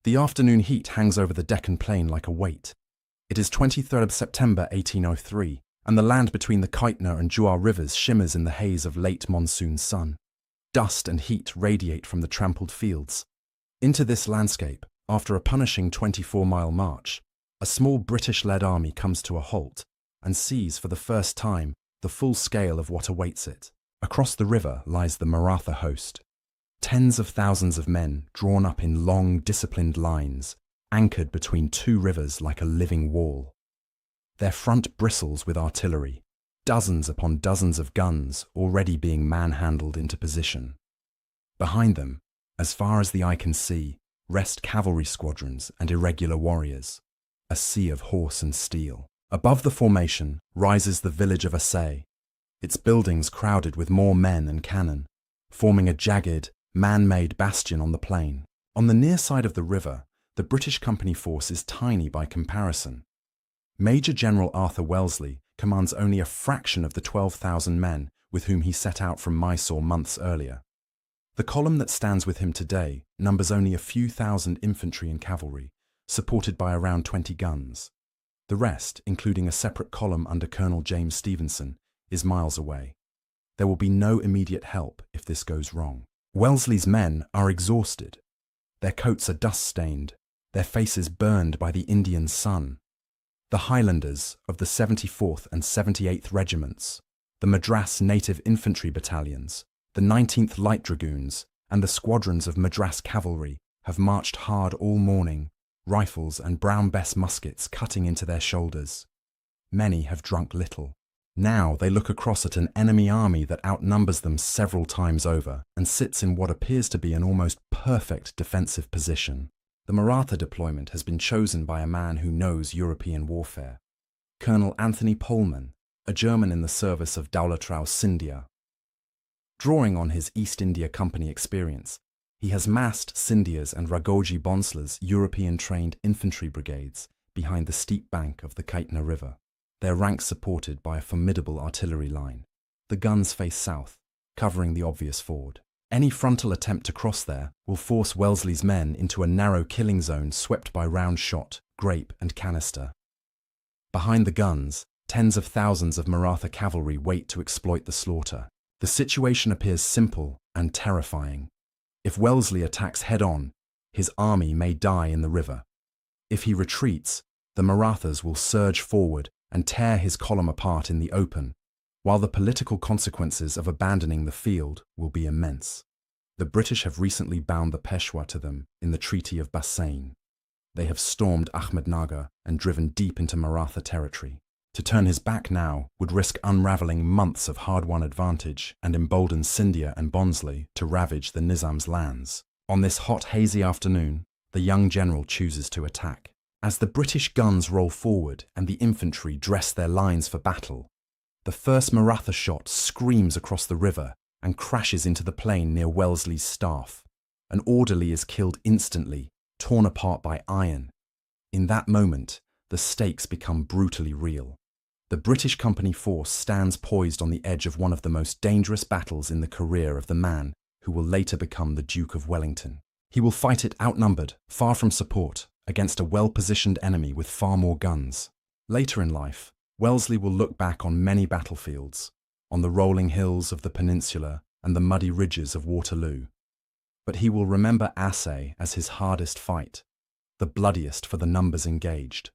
The afternoon heat hangs over the Deccan Plain like a weight. It is 23rd of September 1803, and the land between the Kaitna and Juar rivers shimmers in the haze of late monsoon sun. Dust and heat radiate from the trampled fields. Into this landscape, after a punishing 24-mile march, a small British-led army comes to a halt and sees for the first time the full scale of what awaits it. Across the river lies the Maratha host. Tens of thousands of men drawn up in long, disciplined lines, anchored between two rivers like a living wall. Their front bristles with artillery, dozens upon dozens of guns already being manhandled into position. Behind them, as far as the eye can see, rest cavalry squadrons and irregular warriors, a sea of horse and steel. Above the formation rises the village of Assaye, its buildings crowded with more men and cannon, forming a jagged, man-made bastion on the plain. On the near side of the river, the British company force is tiny by comparison. Major General Arthur Wellesley commands only a fraction of the 12,000 men with whom he set out from Mysore months earlier. The column that stands with him today numbers only a few thousand infantry and cavalry, supported by around 20 guns. The rest, including a separate column under Colonel James Stevenson, is miles away. There will be no immediate help if this goes wrong. Wellesley's men are exhausted. Their coats are dust-stained, their faces burned by the Indian sun. The Highlanders of the 74th and 78th Regiments, the Madras Native Infantry Battalions, the 19th Light Dragoons, and the squadrons of Madras Cavalry have marched hard all morning, rifles and Brown Bess muskets cutting into their shoulders. Many have drunk little. Now they look across at an enemy army that outnumbers them several times over and sits in what appears to be an almost perfect defensive position. The Maratha deployment has been chosen by a man who knows European warfare, Colonel Anthony Pohlmann, a German in the service of Dowlatrao Scindia. Drawing on his East India Company experience, he has massed Scindia's and Raghojee Bonsla's European-trained infantry brigades behind the steep bank of the Kaitna River, their ranks supported by a formidable artillery line. The guns face south, covering the obvious ford. Any frontal attempt to cross there will force Wellesley's men into a narrow killing zone swept by round shot, grape and canister. Behind the guns, tens of thousands of Maratha cavalry wait to exploit the slaughter. The situation appears simple and terrifying. If Wellesley attacks head-on, his army may die in the river. If he retreats, the Marathas will surge forward and tear his column apart in the open, while the political consequences of abandoning the field will be immense. The British have recently bound the Peshwa to them in the Treaty of Bassein. They have stormed Ahmednagar and driven deep into Maratha territory. To turn his back now would risk unravelling months of hard-won advantage and embolden Scindia and Bonsley to ravage the Nizam's lands. On this hot, hazy afternoon, the young general chooses to attack. As the British guns roll forward and the infantry dress their lines for battle, the first Maratha shot screams across the river and crashes into the plain near Wellesley's staff. An orderly is killed instantly, torn apart by iron. In that moment, the stakes become brutally real. The British company force stands poised on the edge of one of the most dangerous battles in the career of the man who will later become the Duke of Wellington. He will fight it outnumbered, far from support, against a well-positioned enemy with far more guns. Later in life, Wellesley will look back on many battlefields, on the rolling hills of the peninsula and the muddy ridges of Waterloo. But he will remember Assaye as his hardest fight, the bloodiest for the numbers engaged.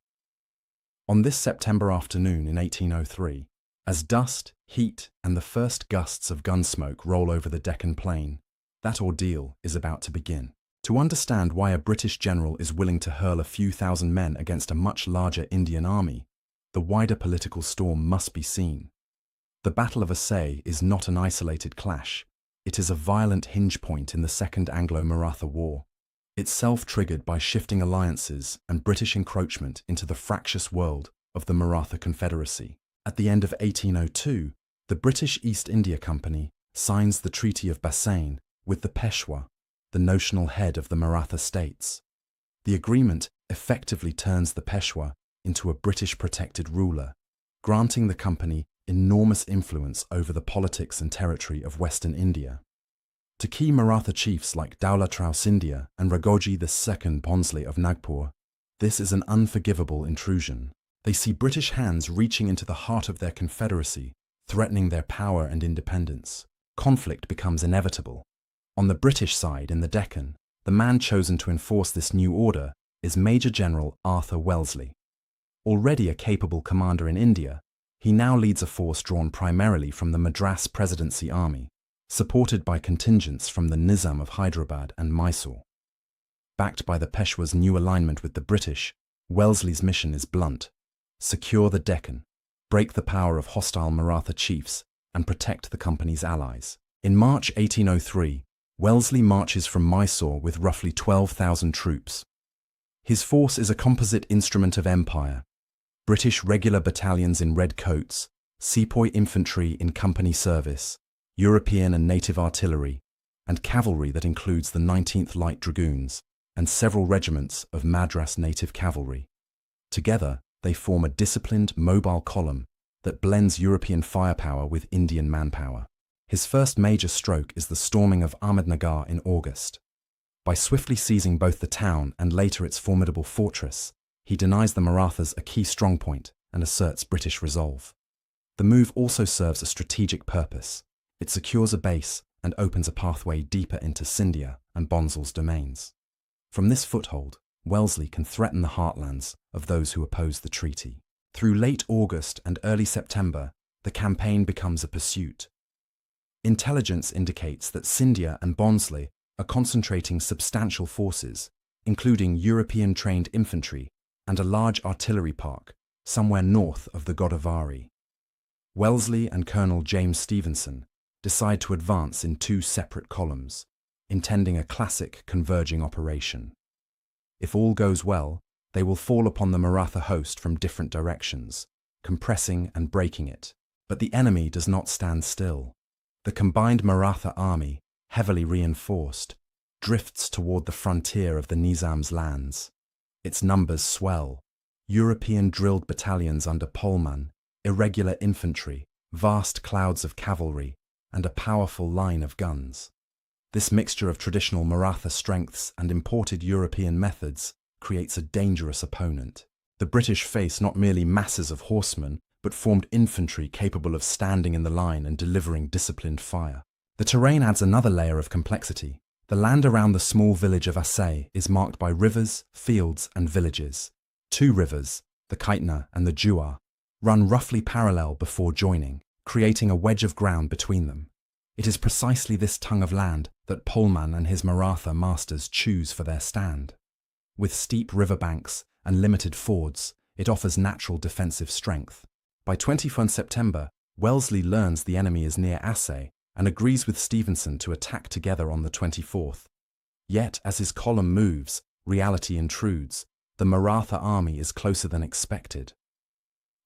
On this September afternoon in 1803, as dust, heat, and the first gusts of gun smoke roll over the Deccan Plain, that ordeal is about to begin. To understand why a British general is willing to hurl a few thousand men against a much larger Indian army, the wider political storm must be seen. The Battle of Assaye is not an isolated clash. It is a violent hinge point in the Second Anglo-Maratha War, itself triggered by shifting alliances and British encroachment into the fractious world of the Maratha Confederacy. At the end of 1802, the British East India Company signs the Treaty of Bassein with the Peshwa, the notional head of the Maratha states. The agreement effectively turns the Peshwa into a British-protected ruler, granting the company enormous influence over the politics and territory of Western India. To key Maratha chiefs like Daulat-Rao Scindia and Raghojee II Bhonsle of Nagpur, this is an unforgivable intrusion. They see British hands reaching into the heart of their confederacy, threatening their power and independence. Conflict becomes inevitable. On the British side in the Deccan, the man chosen to enforce this new order is Major General Arthur Wellesley. Already a capable commander in India, he now leads a force drawn primarily from the Madras Presidency Army, supported by contingents from the Nizam of Hyderabad and Mysore. Backed by the Peshwa's new alignment with the British, Wellesley's mission is blunt: secure the Deccan, break the power of hostile Maratha chiefs, and protect the company's allies. In March 1803, Wellesley marches from Mysore with roughly 12,000 troops. His force is a composite instrument of empire: British regular battalions in red coats, sepoy infantry in company service, European and native artillery, and cavalry that includes the 19th Light Dragoons and several regiments of Madras native cavalry. Together, they form a disciplined, mobile column that blends European firepower with Indian manpower. His first major stroke is the storming of Ahmednagar in August. By swiftly seizing both the town and later its formidable fortress, he denies the Marathas a key strongpoint and asserts British resolve. The move also serves a strategic purpose. It secures a base and opens a pathway deeper into Scindia and Bhonsle's domains. From this foothold, Wellesley can threaten the heartlands of those who oppose the treaty. Through late August and early September, the campaign becomes a pursuit. Intelligence indicates that Scindia and Bhonsle are concentrating substantial forces, including European-trained infantry and a large artillery park somewhere north of the Godavari. Wellesley and Colonel James Stevenson decide to advance in two separate columns, intending a classic converging operation. If all goes well, they will fall upon the Maratha host from different directions, compressing and breaking it. But the enemy does not stand still. The combined Maratha army, heavily reinforced, drifts toward the frontier of the Nizam's lands. Its numbers swell: European drilled battalions under Pohlmann, irregular infantry, vast clouds of cavalry, and a powerful line of guns. This mixture of traditional Maratha strengths and imported European methods creates a dangerous opponent. The British face not merely masses of horsemen, but formed infantry capable of standing in the line and delivering disciplined fire. The terrain adds another layer of complexity. The land around the small village of Assaye is marked by rivers, fields, and villages. Two rivers, the Kaitna and the Juar, run roughly parallel before joining, creating a wedge of ground between them. It is precisely this tongue of land that Pohlmann and his Maratha masters choose for their stand. With steep riverbanks and limited fords, it offers natural defensive strength. By 21 September, Wellesley learns the enemy is near Assaye and agrees with Stevenson to attack together on the 24th. Yet, as his column moves, reality intrudes. The Maratha army is closer than expected.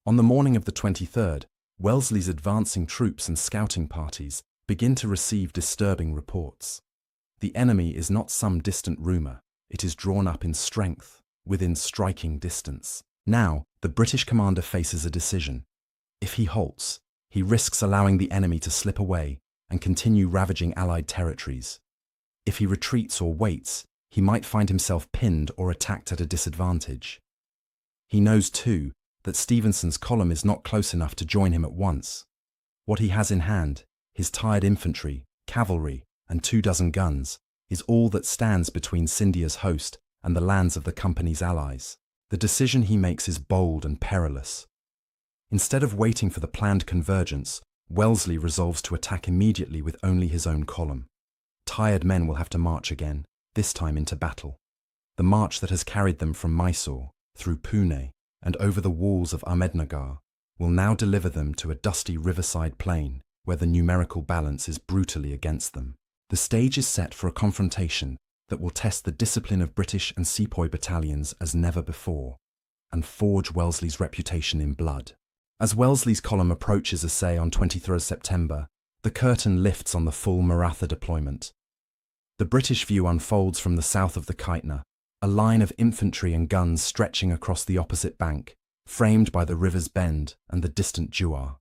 On the morning of the 23rd, Wellesley's advancing troops and scouting parties begin to receive disturbing reports. The enemy is not some distant rumour, it is drawn up in strength, within striking distance. Now, the British commander faces a decision. If he halts, he risks allowing the enemy to slip away and continue ravaging Allied territories. If he retreats or waits, he might find himself pinned or attacked at a disadvantage. He knows, too, that Stevenson's column is not close enough to join him at once. What he has in hand, his tired infantry, cavalry, and 24 guns, is all that stands between Scindia's host and the lands of the company's allies. The decision he makes is bold and perilous. Instead of waiting for the planned convergence, Wellesley resolves to attack immediately with only his own column. Tired men will have to march again, this time into battle. The march that has carried them from Mysore, through Pune, and over the walls of Ahmednagar, will now deliver them to a dusty riverside plain where the numerical balance is brutally against them. The stage is set for a confrontation that will test the discipline of British and sepoy battalions as never before, and forge Wellesley's reputation in blood. As Wellesley's column approaches Assaye on 23 September, the curtain lifts on the full Maratha deployment. The British view unfolds from the south of the Kaitna, a line of infantry and guns stretching across the opposite bank, framed by the river's bend and the distant Juar.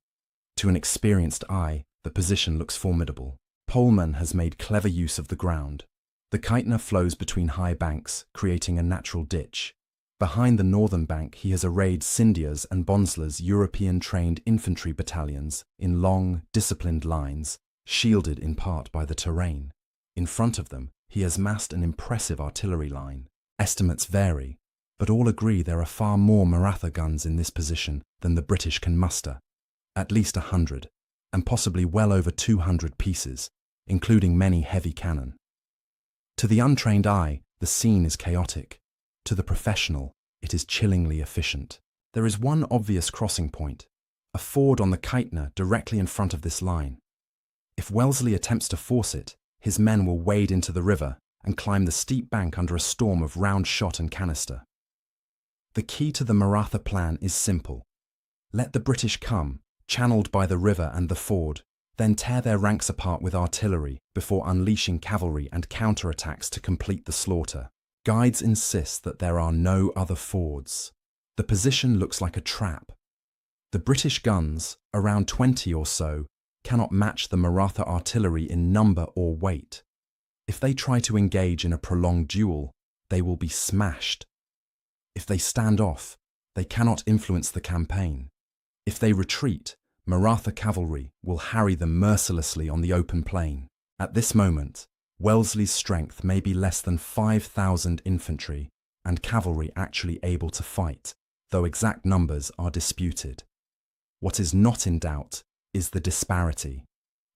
To an experienced eye, the position looks formidable. Pohlmann has made clever use of the ground. The Keitner flows between high banks, creating a natural ditch. Behind the northern bank, he has arrayed Scindia's and Bonsler's European-trained infantry battalions in long, disciplined lines, shielded in part by the terrain. In front of them, he has massed an impressive artillery line. Estimates vary, but all agree there are far more Maratha guns in this position than the British can muster. At least 100, and possibly well over 200 pieces, including many heavy cannon. To the untrained eye, the scene is chaotic. To the professional, it is chillingly efficient. There is one obvious crossing point, a ford on the Keitner directly in front of this line. If Wellesley attempts to force it, his men will wade into the river and climb the steep bank under a storm of round shot and canister. The key to the Maratha plan is simple. Let the British come, channeled by the river and the ford, then tear their ranks apart with artillery before unleashing cavalry and counterattacks to complete the slaughter. Guides insist that there are no other fords. The position looks like a trap. The British guns, around 20 or so, cannot match the Maratha artillery in number or weight. If they try to engage in a prolonged duel, they will be smashed. If they stand off, they cannot influence the campaign. If they retreat, Maratha cavalry will harry them mercilessly on the open plain. At this moment, Wellesley's strength may be less than 5,000 infantry and cavalry actually able to fight, though exact numbers are disputed. What is not in doubt is the disparity.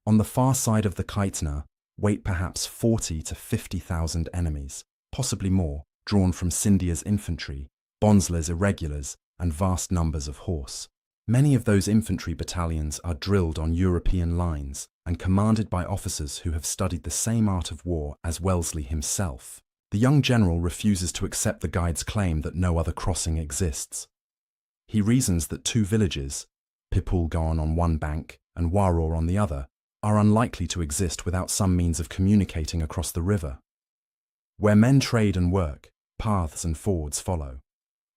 On the far side of the Keitner wait perhaps 40 to 50,000 enemies, possibly more, drawn from Scindia's infantry, Bonsler's irregulars, and vast numbers of horse. Many of those infantry battalions are drilled on European lines and commanded by officers who have studied the same art of war as Wellesley himself. The young general refuses to accept the guide's claim that no other crossing exists. He reasons that two villages, Pipulgaon on one bank and Waror on the other, are unlikely to exist without some means of communicating across the river. Where men trade and work, paths and fords follow.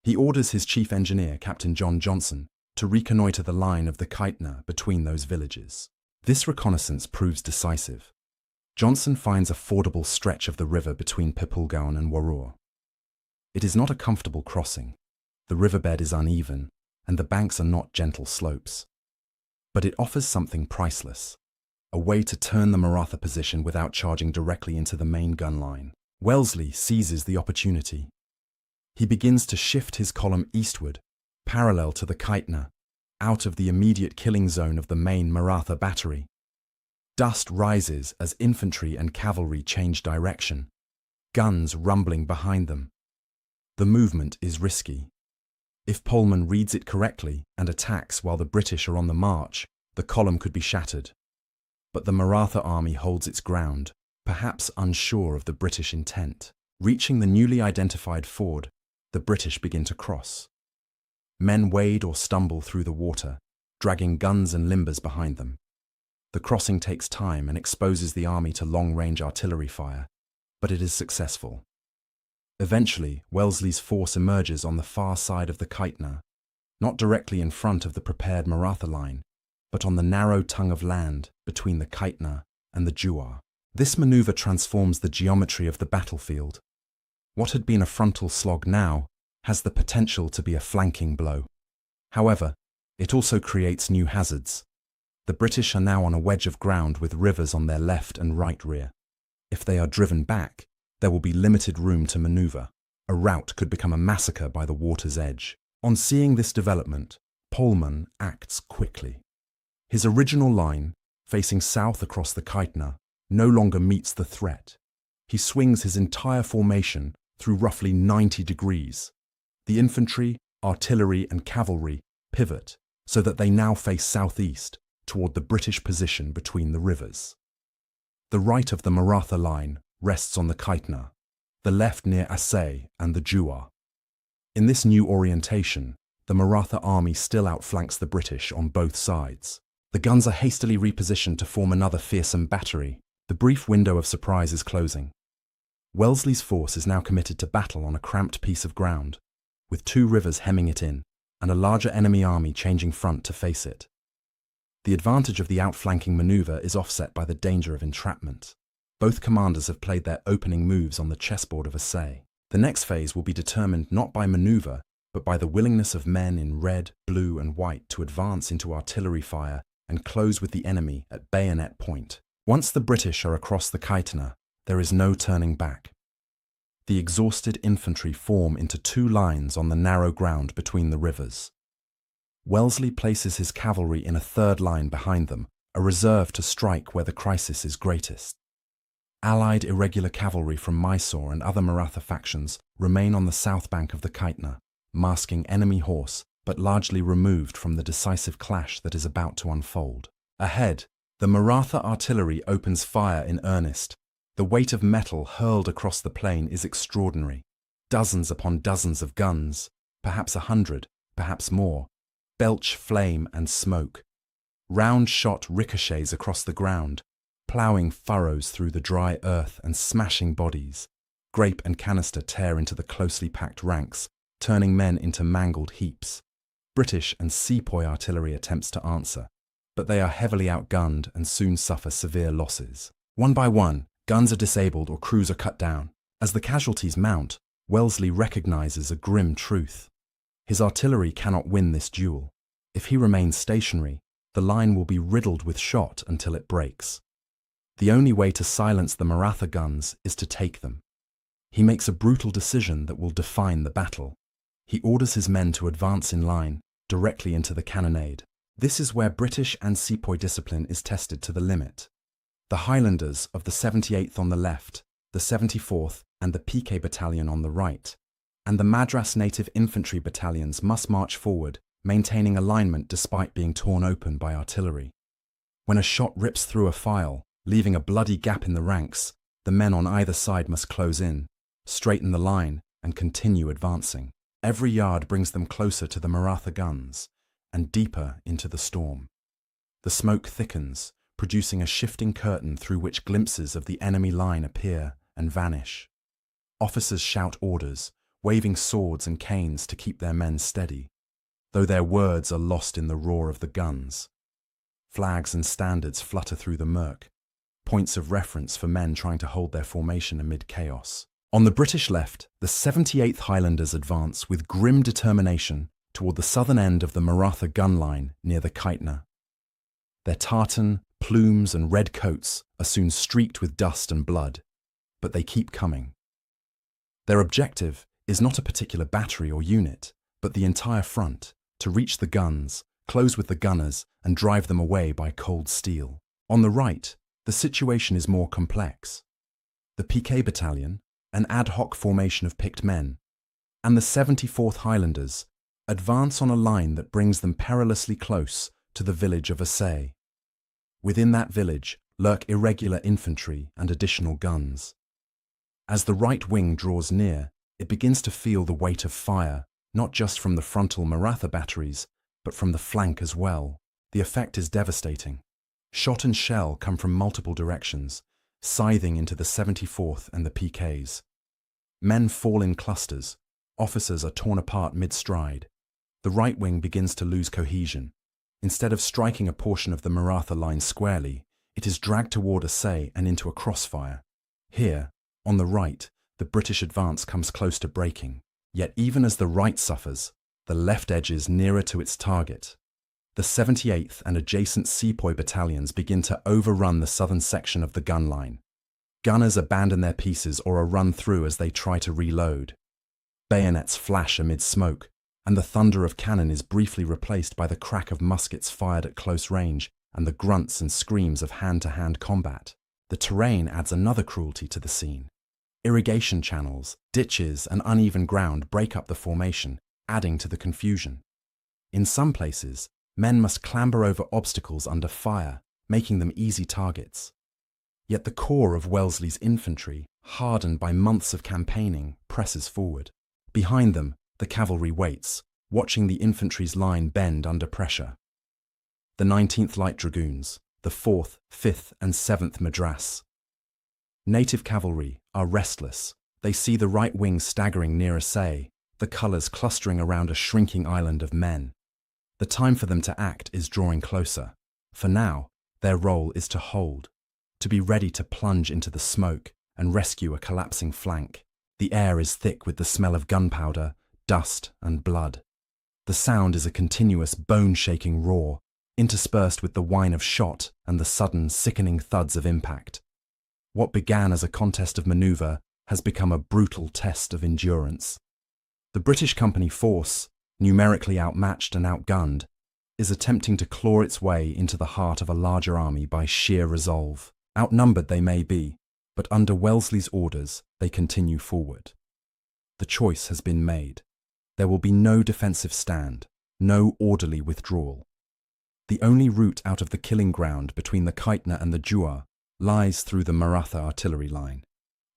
He orders his chief engineer, Captain John Johnson, to reconnoitre the line of the Keitner between those villages. This reconnaissance proves decisive. Johnson finds a fordable stretch of the river between Pipulgaon and Waror. It is not a comfortable crossing. The riverbed is uneven, and the banks are not gentle slopes. But it offers something priceless, a way to turn the Maratha position without charging directly into the main gun line. Wellesley seizes the opportunity. He begins to shift his column eastward, parallel to the Keitner, out of the immediate killing zone of the main Maratha battery. Dust rises as infantry and cavalry change direction, guns rumbling behind them. The movement is risky. If Pohlmann reads it correctly and attacks while the British are on the march, the column could be shattered. But the Maratha army holds its ground, perhaps unsure of the British intent. Reaching the newly identified ford, the British begin to cross. Men wade or stumble through the water, dragging guns and limbers behind them. The crossing takes time and exposes the army to long-range artillery fire, but it is successful. Eventually, Wellesley's force emerges on the far side of the Keitner, not directly in front of the prepared Maratha line, but on the narrow tongue of land between the Keitner and the Juar. This maneuver transforms the geometry of the battlefield. What had been a frontal slog now has the potential to be a flanking blow. However, it also creates new hazards. The British are now on a wedge of ground with rivers on their left and right rear. If they are driven back, there will be limited room to maneuver. A rout could become a massacre by the water's edge. On seeing this development, Pohlmann acts quickly. His original line, facing south across the Keitner, no longer meets the threat. He swings his entire formation through roughly 90 degrees. The infantry, artillery and cavalry pivot so that they now face southeast toward the British position between the rivers. The right of the Maratha line rests on the Keitner, the left near Assaye and the Juar. In this new orientation, the Maratha army still outflanks the British on both sides. The guns are hastily repositioned to form another fearsome battery. The brief window of surprise is closing. Wellesley's force is now committed to battle on a cramped piece of ground, with two rivers hemming it in, and a larger enemy army changing front to face it. The advantage of the outflanking maneuver is offset by the danger of entrapment. Both commanders have played their opening moves on the chessboard of Assaye. The next phase will be determined not by maneuver, but by the willingness of men in red, blue, and white to advance into artillery fire and close with the enemy at bayonet point. Once the British are across the Kaitna, there is no turning back. The exhausted infantry form into two lines on the narrow ground between the rivers. Wellesley places his cavalry in a third line behind them, a reserve to strike where the crisis is greatest. Allied irregular cavalry from Mysore and other Maratha factions remain on the south bank of the Kaitna, masking enemy horse, but largely removed from the decisive clash that is about to unfold. Ahead, the Maratha artillery opens fire in earnest. The weight of metal hurled across the plain is extraordinary. Dozens upon dozens of guns, perhaps 100, perhaps more, belch flame and smoke. Round shot ricochets across the ground, ploughing furrows through the dry earth and smashing bodies. Grape and canister tear into the closely packed ranks, turning men into mangled heaps. British and sepoy artillery attempts to answer, but they are heavily outgunned and soon suffer severe losses. One by one, guns are disabled or crews are cut down. As the casualties mount, Wellesley recognizes a grim truth. His artillery cannot win this duel. If he remains stationary, the line will be riddled with shot until it breaks. The only way to silence the Maratha guns is to take them. He makes a brutal decision that will define the battle. He orders his men to advance in line, directly into the cannonade. This is where British and sepoy discipline is tested to the limit. The Highlanders of the 78th on the left, the 74th and the PK battalion on the right, and the Madras native infantry battalions must march forward, maintaining alignment despite being torn open by artillery. When a shot rips through a file, leaving a bloody gap in the ranks, the men on either side must close in, straighten the line, and continue advancing. Every yard brings them closer to the Maratha guns, and deeper into the storm. The smoke thickens, producing a shifting curtain through which glimpses of the enemy line appear and vanish. Officers shout orders, waving swords and canes to keep their men steady, though their words are lost in the roar of the guns. Flags and standards flutter through the murk, points of reference for men trying to hold their formation amid chaos. On the British left, the 78th Highlanders advance with grim determination toward the southern end of the Maratha gun line near the Kaitna. Their tartan, plumes and red coats are soon streaked with dust and blood, but they keep coming. Their objective is not a particular battery or unit, but the entire front, to reach the guns, close with the gunners, and drive them away by cold steel. On the right, the situation is more complex. The PK battalion, an ad hoc formation of picked men, and the 74th Highlanders advance on a line that brings them perilously close to the village of Assaye. Within that village lurk irregular infantry and additional guns. As the right wing draws near, it begins to feel the weight of fire, not just from the frontal Maratha batteries, but from the flank as well. The effect is devastating. Shot and shell come from multiple directions, scything into the 74th and the PKs. Men fall in clusters, officers are torn apart mid-stride. The right wing begins to lose cohesion. Instead of striking a portion of the Maratha line squarely, it is dragged toward Assaye and into a crossfire. Here, on the right, the British advance comes close to breaking. Yet even as the right suffers, the left edges nearer to its target. The 78th and adjacent sepoy battalions begin to overrun the southern section of the gun line. Gunners abandon their pieces or are run through as they try to reload. Bayonets flash amid smoke, and the thunder of cannon is briefly replaced by the crack of muskets fired at close range and the grunts and screams of hand-to-hand combat. The terrain adds another cruelty to the scene. Irrigation channels, ditches, and uneven ground break up the formation, adding to the confusion. In some places, men must clamber over obstacles under fire, making them easy targets. Yet the core of Wellesley's infantry, hardened by months of campaigning, presses forward. Behind them, the cavalry waits, watching the infantry's line bend under pressure. The 19th Light Dragoons, the 4th, 5th, and 7th Madras. Native cavalry are restless. They see the right wing staggering near Assaye, the colours clustering around a shrinking island of men. The time for them to act is drawing closer. For now, their role is to hold, to be ready to plunge into the smoke and rescue a collapsing flank. The air is thick with the smell of gunpowder, dust, and blood. The sound is a continuous bone-shaking roar, interspersed with the whine of shot and the sudden, sickening thuds of impact. What began as a contest of maneuver has become a brutal test of endurance. The British Company force, numerically outmatched and outgunned, is attempting to claw its way into the heart of a larger army by sheer resolve. Outnumbered they may be, but under Wellesley's orders they continue forward. The choice has been made. There will be no defensive stand, no orderly withdrawal. The only route out of the killing ground between the Kaitna and the Jua lies through the Maratha artillery line.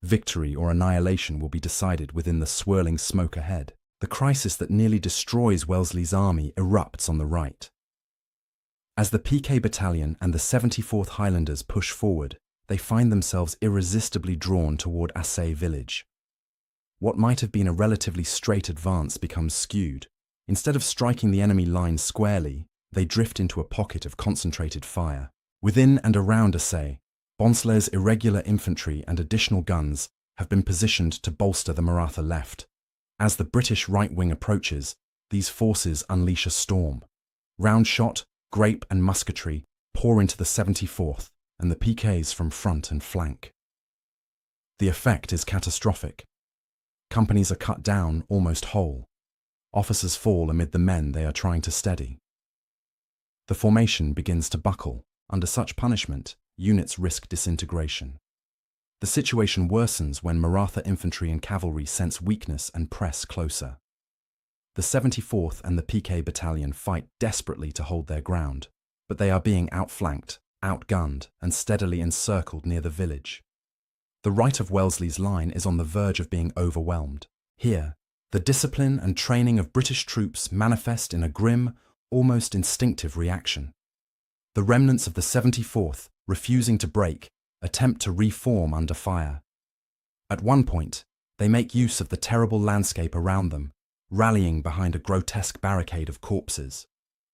Victory or annihilation will be decided within the swirling smoke ahead. The crisis that nearly destroys Wellesley's army erupts on the right. As the PK Battalion and the 74th Highlanders push forward, they find themselves irresistibly drawn toward Assaye village. What might have been a relatively straight advance becomes skewed. Instead of striking the enemy line squarely, they drift into a pocket of concentrated fire. Within and around Assaye, Bonslay's irregular infantry and additional guns have been positioned to bolster the Maratha left. As the British right wing approaches, these forces unleash a storm. Round shot, grape and musketry pour into the 74th and the PKs from front and flank. The effect is catastrophic. Companies are cut down almost whole. Officers fall amid the men they are trying to steady. The formation begins to buckle. Under such punishment, units risk disintegration. The situation worsens when Maratha infantry and cavalry sense weakness and press closer. The 74th and the PK Battalion fight desperately to hold their ground, but they are being outflanked, outgunned, and steadily encircled near the village. The right of Wellesley's line is on the verge of being overwhelmed. Here, the discipline and training of British troops manifest in a grim, almost instinctive reaction. The remnants of the 74th, refusing to break, attempt to reform under fire. At one point, they make use of the terrible landscape around them, rallying behind a grotesque barricade of corpses,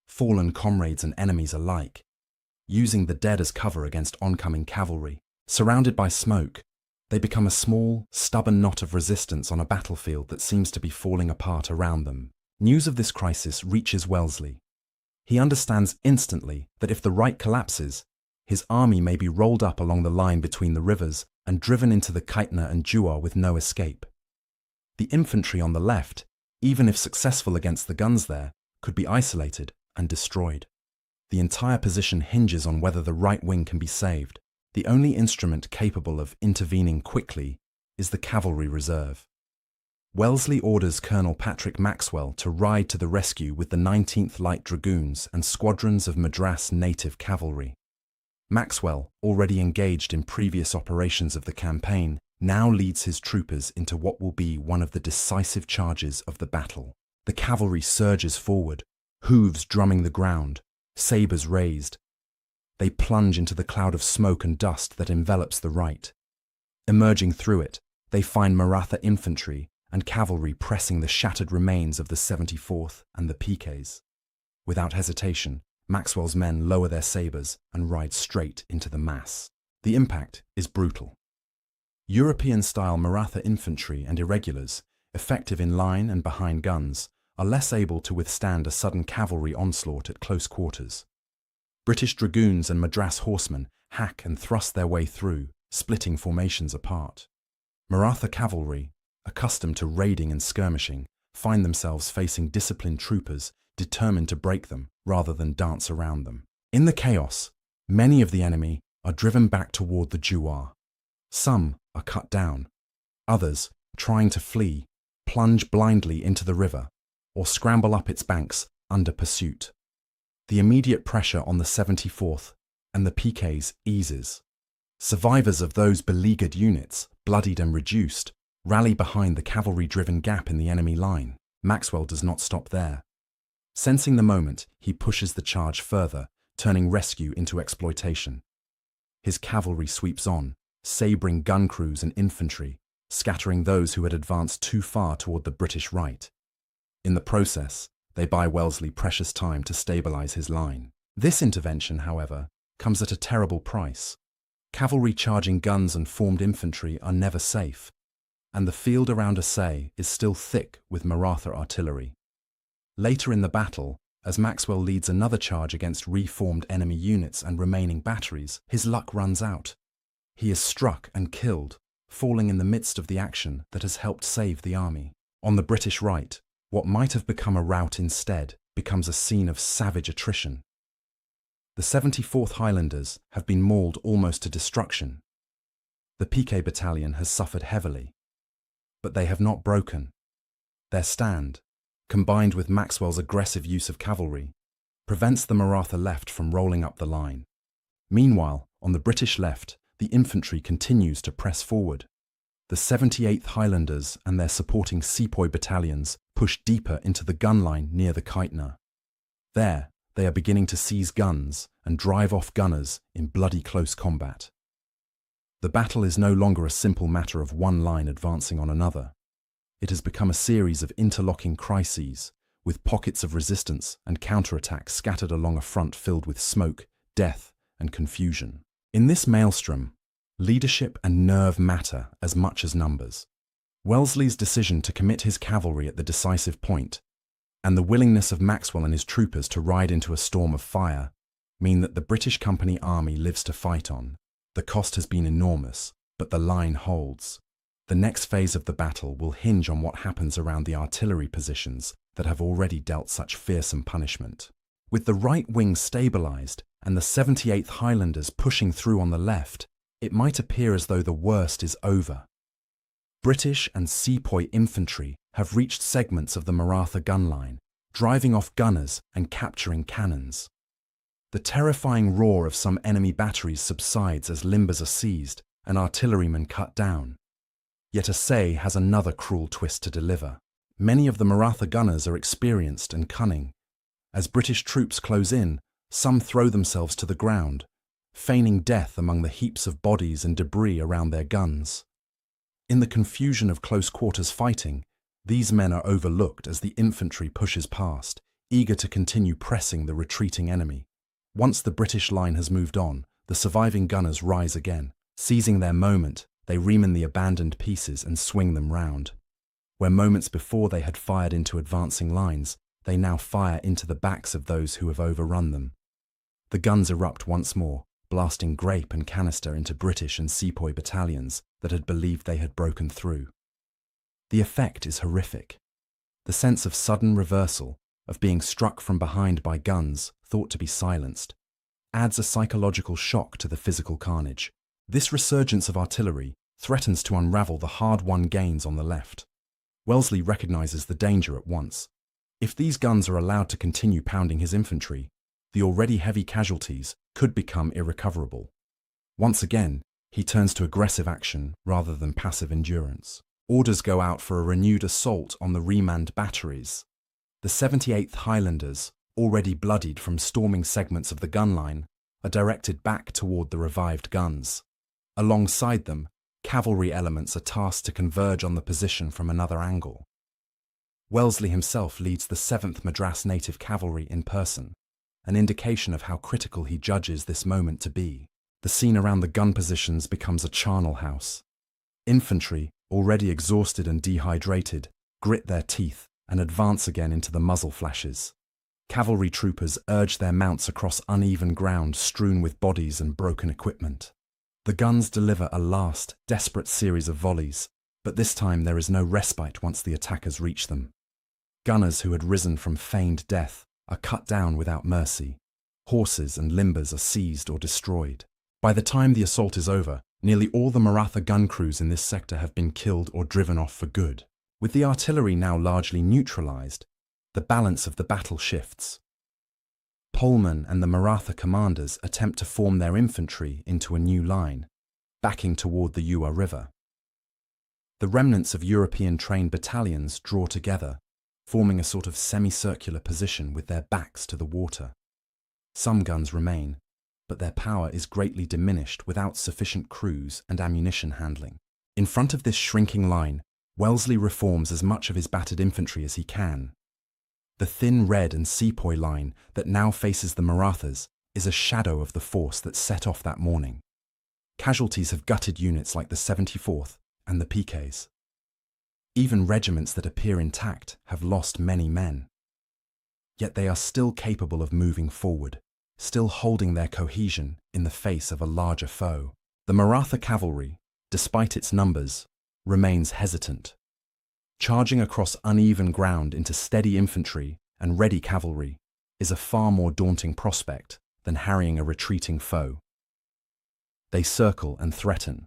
fallen comrades and enemies alike, using the dead as cover against oncoming cavalry. Surrounded by smoke, they become a small, stubborn knot of resistance on a battlefield that seems to be falling apart around them. News of this crisis reaches Wellesley. He understands instantly that if the right collapses, his army may be rolled up along the line between the rivers and driven into the Kaitna and Jua with no escape. The infantry on the left, even if successful against the guns there, could be isolated and destroyed. The entire position hinges on whether the right wing can be saved. The only instrument capable of intervening quickly is the cavalry reserve. Wellesley orders Colonel Patrick Maxwell to ride to the rescue with the 19th Light Dragoons and squadrons of Madras native cavalry. Maxwell, already engaged in previous operations of the campaign, now leads his troopers into what will be one of the decisive charges of the battle. The cavalry surges forward, hooves drumming the ground, sabres raised. They plunge into the cloud of smoke and dust that envelops the right. Emerging through it, they find Maratha infantry and cavalry pressing the shattered remains of the 74th and the PKs. Without hesitation, Maxwell's men lower their sabres and ride straight into the mass. The impact is brutal. European-style Maratha infantry and irregulars, effective in line and behind guns, are less able to withstand a sudden cavalry onslaught at close quarters. British dragoons and Madras horsemen hack and thrust their way through, splitting formations apart. Maratha cavalry, accustomed to raiding and skirmishing, find themselves facing disciplined troopers determined to break them rather than dance around them. In the chaos, many of the enemy are driven back toward the Jua. Some are cut down. Others, trying to flee, plunge blindly into the river or scramble up its banks under pursuit. The immediate pressure on the 74th and the PKs eases. Survivors of those beleaguered units, bloodied and reduced, rally behind the cavalry-driven gap in the enemy line. Maxwell does not stop there. Sensing the moment, he pushes the charge further, turning rescue into exploitation. His cavalry sweeps on, sabring gun crews and infantry, scattering those who had advanced too far toward the British right. In the process, they buy Wellesley precious time to stabilize his line. This intervention, however, comes at a terrible price. Cavalry charging guns and formed infantry are never safe, and the field around Assaye is still thick with Maratha artillery. Later in the battle, as Maxwell leads another charge against reformed enemy units and remaining batteries, his luck runs out. He is struck and killed, falling in the midst of the action that has helped save the army. On the British right, what might have become a rout instead becomes a scene of savage attrition. The 74th Highlanders have been mauled almost to destruction. The PK battalion has suffered heavily, but they have not broken. Their stand, combined with Maxwell's aggressive use of cavalry, prevents the Maratha left from rolling up the line. Meanwhile, on the British left, the infantry continues to press forward. The 78th Highlanders and their supporting sepoy battalions push deeper into the gun line near the Keitner. There, they are beginning to seize guns and drive off gunners in bloody close combat. The battle is no longer a simple matter of one line advancing on another. It has become a series of interlocking crises, with pockets of resistance and counterattack scattered along a front filled with smoke, death, and confusion. In this maelstrom, leadership and nerve matter as much as numbers. Wellesley's decision to commit his cavalry at the decisive point, and the willingness of Maxwell and his troopers to ride into a storm of fire, mean that the British Company army lives to fight on. The cost has been enormous, but the line holds. The next phase of the battle will hinge on what happens around the artillery positions that have already dealt such fearsome punishment. With the right wing stabilised and the 78th Highlanders pushing through on the left, it might appear as though the worst is over. British and sepoy infantry have reached segments of the Maratha gun line, driving off gunners and capturing cannons. The terrifying roar of some enemy batteries subsides as limbers are seized and artillerymen cut down. Yet Assaye has another cruel twist to deliver. Many of the Maratha gunners are experienced and cunning. As British troops close in, some throw themselves to the ground, feigning death among the heaps of bodies and debris around their guns. In the confusion of close-quarters fighting, these men are overlooked as the infantry pushes past, eager to continue pressing the retreating enemy. Once the British line has moved on, the surviving gunners rise again. Seizing their moment, they ream in the abandoned pieces and swing them round. Where moments before they had fired into advancing lines, they now fire into the backs of those who have overrun them. The guns erupt once more, blasting grape and canister into British and sepoy battalions that had believed they had broken through. The effect is horrific. The sense of sudden reversal, of being struck from behind by guns thought to be silenced, adds a psychological shock to the physical carnage. This resurgence of artillery threatens to unravel the hard-won gains on the left. Wellesley recognises the danger at once. If these guns are allowed to continue pounding his infantry, the already heavy casualties could become irrecoverable. Once again, he turns to aggressive action rather than passive endurance. Orders go out for a renewed assault on the remanned batteries. The 78th Highlanders, already bloodied from storming segments of the gun line, are directed back toward the revived guns. Alongside them, cavalry elements are tasked to converge on the position from another angle. Wellesley himself leads the 7th Madras Native Cavalry in person, an indication of how critical he judges this moment to be. The scene around the gun positions becomes a charnel house. Infantry, already exhausted and dehydrated, grit their teeth and advance again into the muzzle flashes. Cavalry troopers urge their mounts across uneven ground strewn with bodies and broken equipment. The guns deliver a last, desperate series of volleys, but this time there is no respite once the attackers reach them. Gunners who had risen from feigned death are cut down without mercy. Horses and limbers are seized or destroyed. By the time the assault is over, nearly all the Maratha gun crews in this sector have been killed or driven off for good. With the artillery now largely neutralised, the balance of the battle shifts. Pullman and the Maratha commanders attempt to form their infantry into a new line, backing toward the Ewa River. The remnants of European-trained battalions draw together, forming a sort of semicircular position with their backs to the water. Some guns remain, but their power is greatly diminished without sufficient crews and ammunition handling. In front of this shrinking line, Wellesley reforms as much of his battered infantry as he can. The thin red and sepoy line that now faces the Marathas is a shadow of the force that set off that morning. Casualties have gutted units like the 74th and the PKs. Even regiments that appear intact have lost many men. Yet they are still capable of moving forward, still holding their cohesion in the face of a larger foe. The Maratha cavalry, despite its numbers, remains hesitant. Charging across uneven ground into steady infantry and ready cavalry is a far more daunting prospect than harrying a retreating foe. They circle and threaten,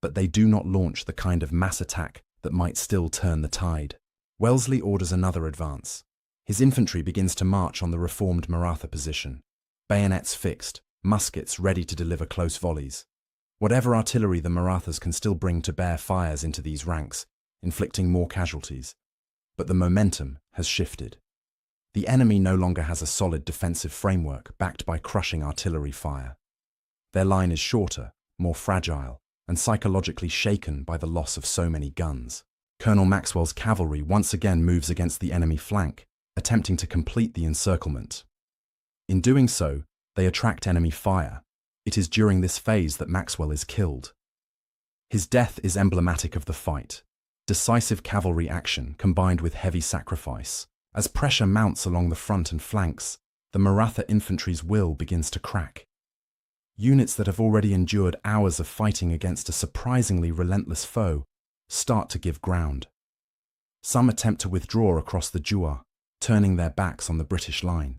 but they do not launch the kind of mass attack that might still turn the tide. Wellesley orders another advance. His infantry begins to march on the reformed Maratha position, bayonets fixed, muskets ready to deliver close volleys. Whatever artillery the Marathas can still bring to bear fires into these ranks, inflicting more casualties. But the momentum has shifted. The enemy no longer has a solid defensive framework backed by crushing artillery fire. Their line is shorter, more fragile, and psychologically shaken by the loss of so many guns. Colonel Maxwell's cavalry once again moves against the enemy flank, attempting to complete the encirclement. In doing so, they attract enemy fire. It is during this phase that Maxwell is killed. His death is emblematic of the fight. Decisive cavalry action combined with heavy sacrifice. As pressure mounts along the front and flanks, the Maratha infantry's will begins to crack. Units that have already endured hours of fighting against a surprisingly relentless foe start to give ground. Some attempt to withdraw across the Juar, turning their backs on the British line.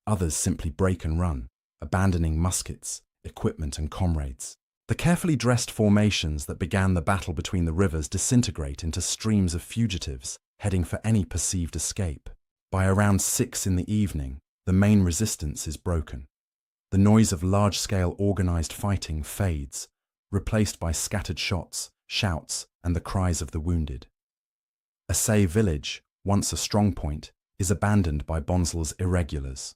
Others simply break and run, abandoning muskets, equipment and comrades. The carefully dressed formations that began the battle between the rivers disintegrate into streams of fugitives heading for any perceived escape. By around 6 in the evening, the main resistance is broken. The noise of large-scale organized fighting fades, replaced by scattered shots, shouts, and the cries of the wounded. Assaye village, once a strong point, is abandoned by Bonsel's irregulars.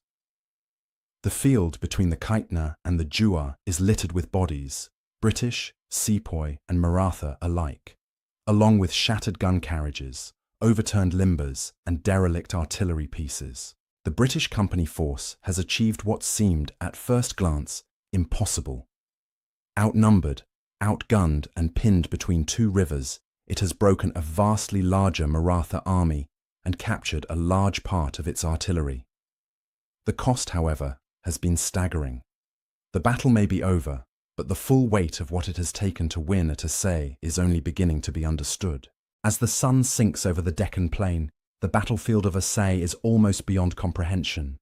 The field between the Kaitna and the Juar is littered with bodies, British, Sepoy, and Maratha alike, along with shattered gun carriages, overturned limbers, and derelict artillery pieces. The British company force has achieved what seemed, at first glance, impossible. Outnumbered, outgunned, and pinned between 2 rivers, it has broken a vastly larger Maratha army and captured a large part of its artillery. The cost, however, has been staggering. The battle may be over, but the full weight of what it has taken to win at Assaye is only beginning to be understood. As the sun sinks over the Deccan plain, the battlefield of Assaye is almost beyond comprehension.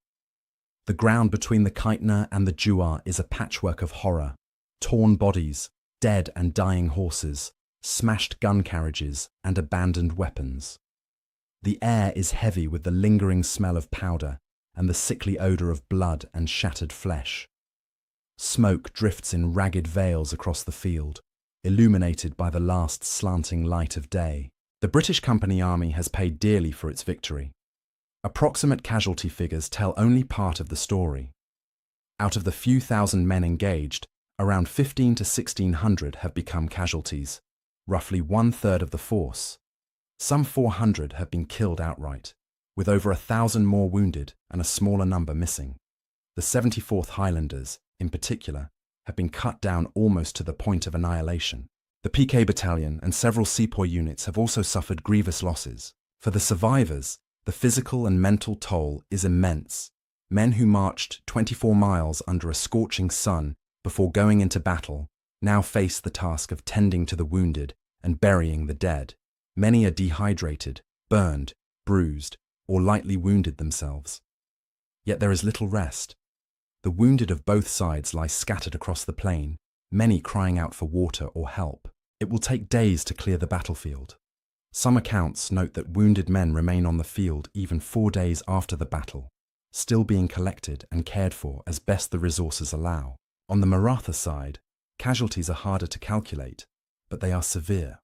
The ground between the Kaitna and the Juar is a patchwork of horror: torn bodies, dead and dying horses, smashed gun carriages, and abandoned weapons. The air is heavy with the lingering smell of powder and the sickly odour of blood and shattered flesh. Smoke drifts in ragged veils across the field, illuminated by the last slanting light of day. The British Company Army has paid dearly for its victory. Approximate casualty figures tell only part of the story. Out of the few thousand men engaged, around 15 to 1600 have become casualties, roughly 1/3 of the force. Some 400 have been killed outright, with over 1,000 more wounded and a smaller number missing. The 74th Highlanders, in particular, have been cut down almost to the point of annihilation. The PK battalion and several sepoy units have also suffered grievous losses. For the survivors, the physical and mental toll is immense. Men who marched 24 miles under a scorching sun before going into battle now face the task of tending to the wounded and burying the dead. Many are dehydrated, burned, bruised, or lightly wounded themselves. Yet there is little rest. The wounded of both sides lie scattered across the plain, many crying out for water or help. It will take days to clear the battlefield. Some accounts note that wounded men remain on the field even 4 days after the battle, still being collected and cared for as best the resources allow. On the Maratha side, casualties are harder to calculate, but they are severe.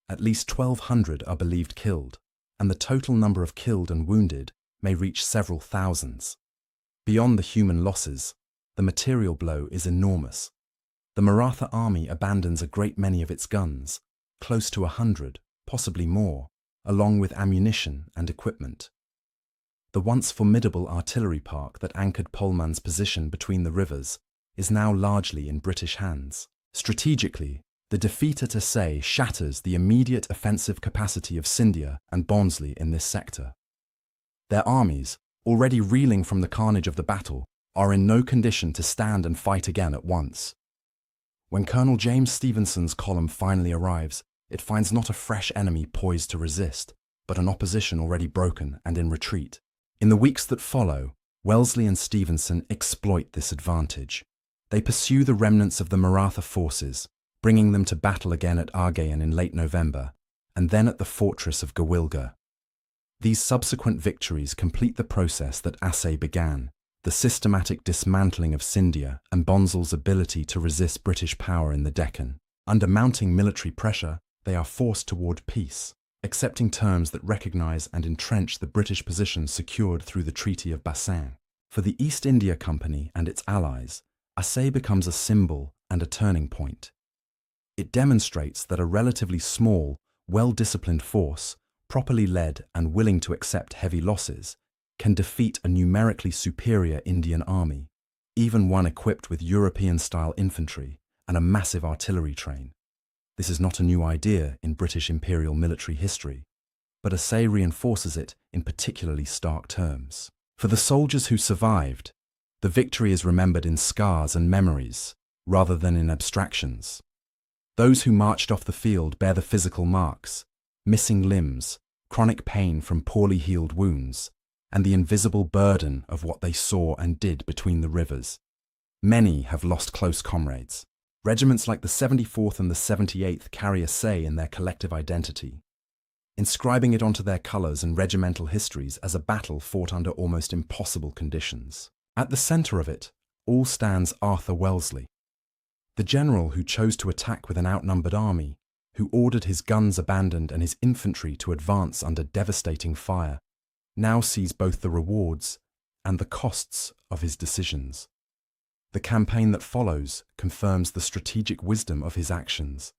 At least 1,200 are believed killed, and the total number of killed and wounded may reach several thousands. Beyond the human losses, the material blow is enormous. The Maratha army abandons a great many of its guns, close to 100, possibly more, along with ammunition and equipment. The once formidable artillery park that anchored Pohlmann's position between the rivers is now largely in British hands. Strategically, the defeat at Assaye shatters the immediate offensive capacity of Scindia and Barnsley in this sector. Their armies, already reeling from the carnage of the battle, are in no condition to stand and fight again at once. When Colonel James Stevenson's column finally arrives, it finds not a fresh enemy poised to resist, but an opposition already broken and in retreat. In the weeks that follow, Wellesley and Stevenson exploit this advantage. They pursue the remnants of the Maratha forces, bringing them to battle again at Argayan in late November, and then at the fortress of Gawilga. These subsequent victories complete the process that Assaye began, the systematic dismantling of Scindia and Bonsel's ability to resist British power in the Deccan. Under mounting military pressure, they are forced toward peace, accepting terms that recognize and entrench the British position secured through the Treaty of Bassein. For the East India Company and its allies, Assaye becomes a symbol and a turning point. It demonstrates that a relatively small, well-disciplined force, properly led and willing to accept heavy losses, can defeat a numerically superior Indian army, even one equipped with European-style infantry and a massive artillery train. This is not a new idea in British imperial military history, but Assaye reinforces it in particularly stark terms. For the soldiers who survived, the victory is remembered in scars and memories, rather than in abstractions. Those who marched off the field bear the physical marks, missing limbs, chronic pain from poorly healed wounds, and the invisible burden of what they saw and did between the rivers. Many have lost close comrades. Regiments like the 74th and the 78th carry Assaye in their collective identity, inscribing it onto their colours and regimental histories as a battle fought under almost impossible conditions. At the centre of it all stands Arthur Wellesley, the general who chose to attack with an outnumbered army, who ordered his guns abandoned and his infantry to advance under devastating fire, now sees both the rewards and the costs of his decisions. The campaign that follows confirms the strategic wisdom of his actions.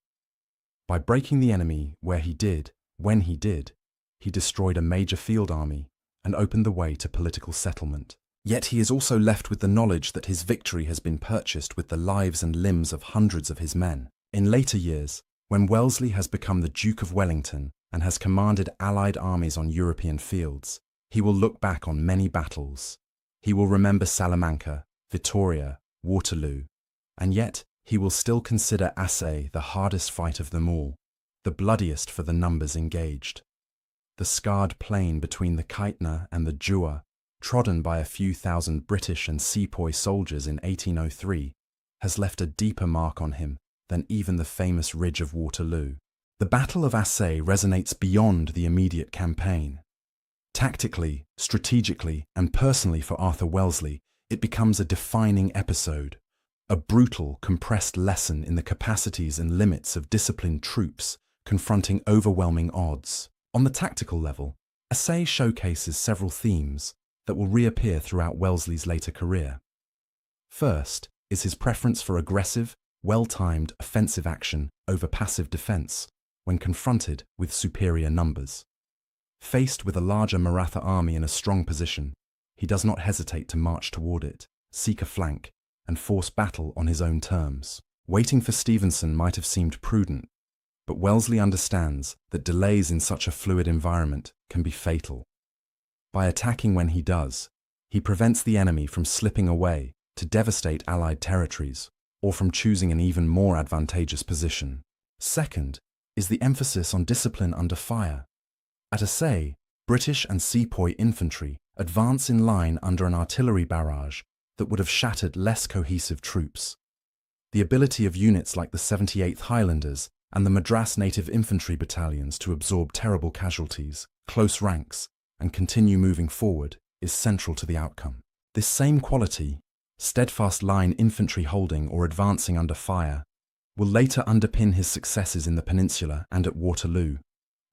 By breaking the enemy where he did, when he did, he destroyed a major field army and opened the way to political settlement. Yet he is also left with the knowledge that his victory has been purchased with the lives and limbs of hundreds of his men. In later years, when Wellesley has become the Duke of Wellington and has commanded Allied armies on European fields, he will look back on many battles. He will remember Salamanca, Vittoria, Waterloo, and yet he will still consider Assaye the hardest fight of them all, the bloodiest for the numbers engaged. The scarred plain between the Kaitna and the Jua, trodden by a few thousand British and sepoy soldiers in 1803, has left a deeper mark on him than even the famous ridge of Waterloo. The Battle of Assaye resonates beyond the immediate campaign. Tactically, strategically, and personally for Arthur Wellesley, it becomes a defining episode, a brutal, compressed lesson in the capacities and limits of disciplined troops confronting overwhelming odds. On the tactical level, Assaye showcases several themes that will reappear throughout Wellesley's later career. First is his preference for aggressive, well-timed offensive action over passive defense when confronted with superior numbers. Faced with a larger Maratha army in a strong position, he does not hesitate to march toward it, seek a flank, and force battle on his own terms. Waiting for Stevenson might have seemed prudent, but Wellesley understands that delays in such a fluid environment can be fatal. By attacking when he does, he prevents the enemy from slipping away to devastate Allied territories, or from choosing an even more advantageous position. Second is the emphasis on discipline under fire. At Assaye, British and sepoy infantry advance in line under an artillery barrage that would have shattered less cohesive troops. The ability of units like the 78th Highlanders and the Madras Native Infantry battalions to absorb terrible casualties, close ranks, and continue moving forward is central to the outcome. This same quality, steadfast line infantry holding or advancing under fire, will later underpin his successes in the Peninsula and at Waterloo,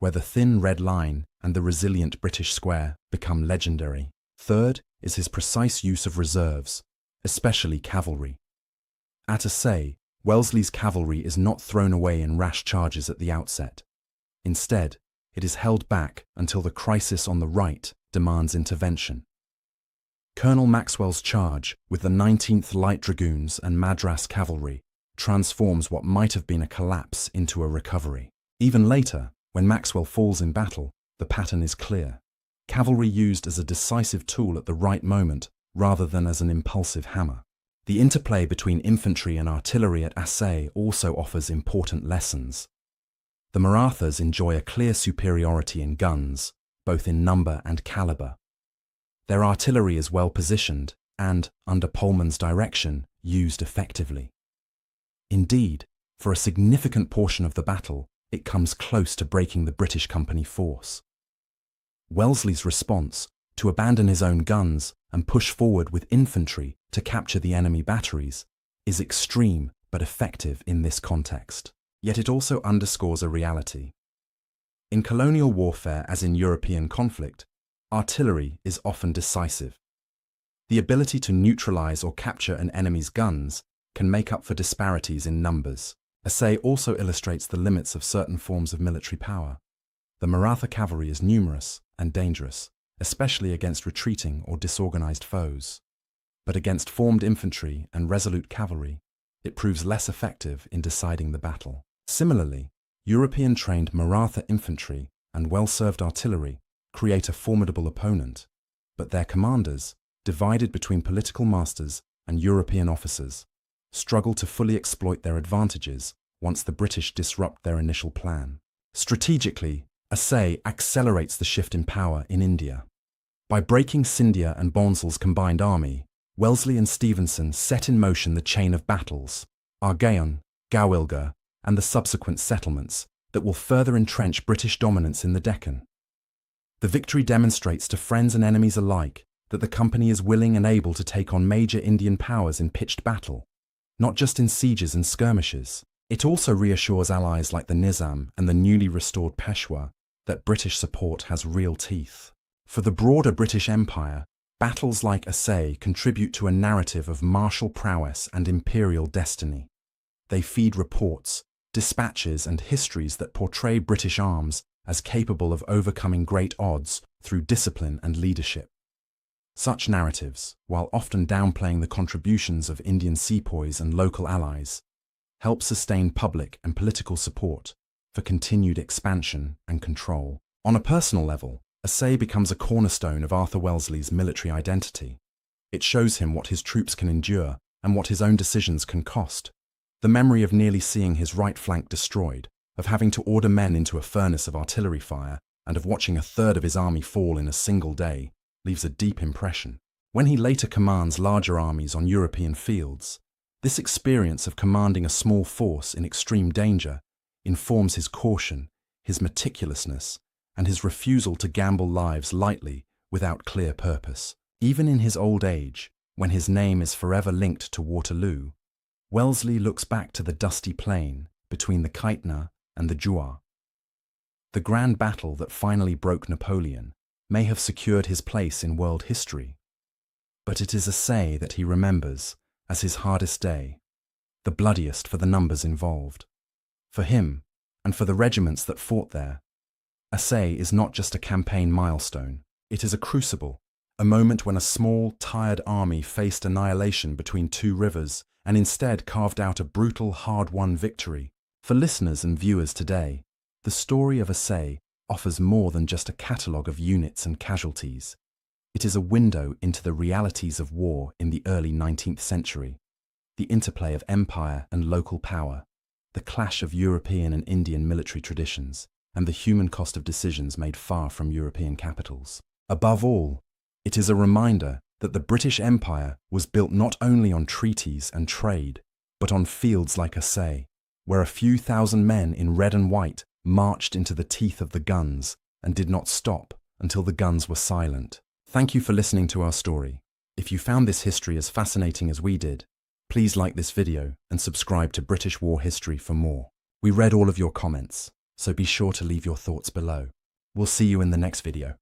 where the thin red line and the resilient British square become legendary. Third is his precise use of reserves, especially cavalry. At Assaye, Wellesley's cavalry is not thrown away in rash charges at the outset. Instead, it is held back until the crisis on the right demands intervention. Colonel Maxwell's charge with the 19th Light Dragoons and Madras Cavalry transforms what might have been a collapse into a recovery. Even later, when Maxwell falls in battle, the pattern is clear. Cavalry used as a decisive tool at the right moment rather than as an impulsive hammer. The interplay between infantry and artillery at Assaye also offers important lessons. The Marathas enjoy a clear superiority in guns, both in number and caliber. Their artillery is well positioned and, under Pohlman's direction, used effectively. Indeed, for a significant portion of the battle, it comes close to breaking the British company force. Wellesley's response, to abandon his own guns and push forward with infantry to capture the enemy batteries, is extreme but effective in this context. Yet it also underscores a reality. In colonial warfare, as in European conflict, artillery is often decisive. The ability to neutralize or capture an enemy's guns can make up for disparities in numbers. Assaye also illustrates the limits of certain forms of military power. The Maratha cavalry is numerous and dangerous, especially against retreating or disorganized foes. But against formed infantry and resolute cavalry, it proves less effective in deciding the battle. Similarly, European-trained Maratha infantry and well-served artillery create a formidable opponent, but their commanders, divided between political masters and European officers, struggle to fully exploit their advantages once the British disrupt their initial plan. Strategically, Assaye accelerates the shift in power in India. By breaking Scindia and Bhonsel's combined army, Wellesley and Stevenson set in motion the chain of battles, Argaon, Gawilgar, and the subsequent settlements that will further entrench British dominance in the Deccan. The victory demonstrates to friends and enemies alike that the company is willing and able to take on major Indian powers in pitched battle, not just in sieges and skirmishes. It also reassures allies like the Nizam and the newly restored Peshwa that British support has real teeth. For the broader British Empire, battles like Assaye contribute to a narrative of martial prowess and imperial destiny. They feed reports, dispatches, and histories that portray British arms as capable of overcoming great odds through discipline and leadership. Such narratives, while often downplaying the contributions of Indian sepoys and local allies, help sustain public and political support for continued expansion and control. On a personal level, Assaye becomes a cornerstone of Arthur Wellesley's military identity. It shows him what his troops can endure and what his own decisions can cost. The memory of nearly seeing his right flank destroyed, of having to order men into a furnace of artillery fire, and of watching a third of his army fall in a single day, leaves a deep impression. When he later commands larger armies on European fields, this experience of commanding a small force in extreme danger informs his caution, his meticulousness, and his refusal to gamble lives lightly without clear purpose. Even in his old age, when his name is forever linked to Waterloo, Wellesley looks back to the dusty plain between the Kaitna and the Juar. The grand battle that finally broke Napoleon may have secured his place in world history, but it is Assaye that he remembers as his hardest day, the bloodiest for the numbers involved. For him, and for the regiments that fought there, Assaye is not just a campaign milestone, it is a crucible, a moment when a small, tired army faced annihilation between two rivers and instead carved out a brutal, hard-won victory. For listeners and viewers today, the story of Assaye offers more than just a catalogue of units and casualties. It is a window into the realities of war in the early 19th century, the interplay of empire and local power, the clash of European and Indian military traditions, and the human cost of decisions made far from European capitals. Above all, it is a reminder that the British Empire was built not only on treaties and trade, but on fields like Assaye, where a few thousand men in red and white marched into the teeth of the guns and did not stop until the guns were silent. Thank you for listening to our story. If you found this history as fascinating as we did, please like this video and subscribe to British War History for more. We read all of your comments, so be sure to leave your thoughts below. We'll see you in the next video.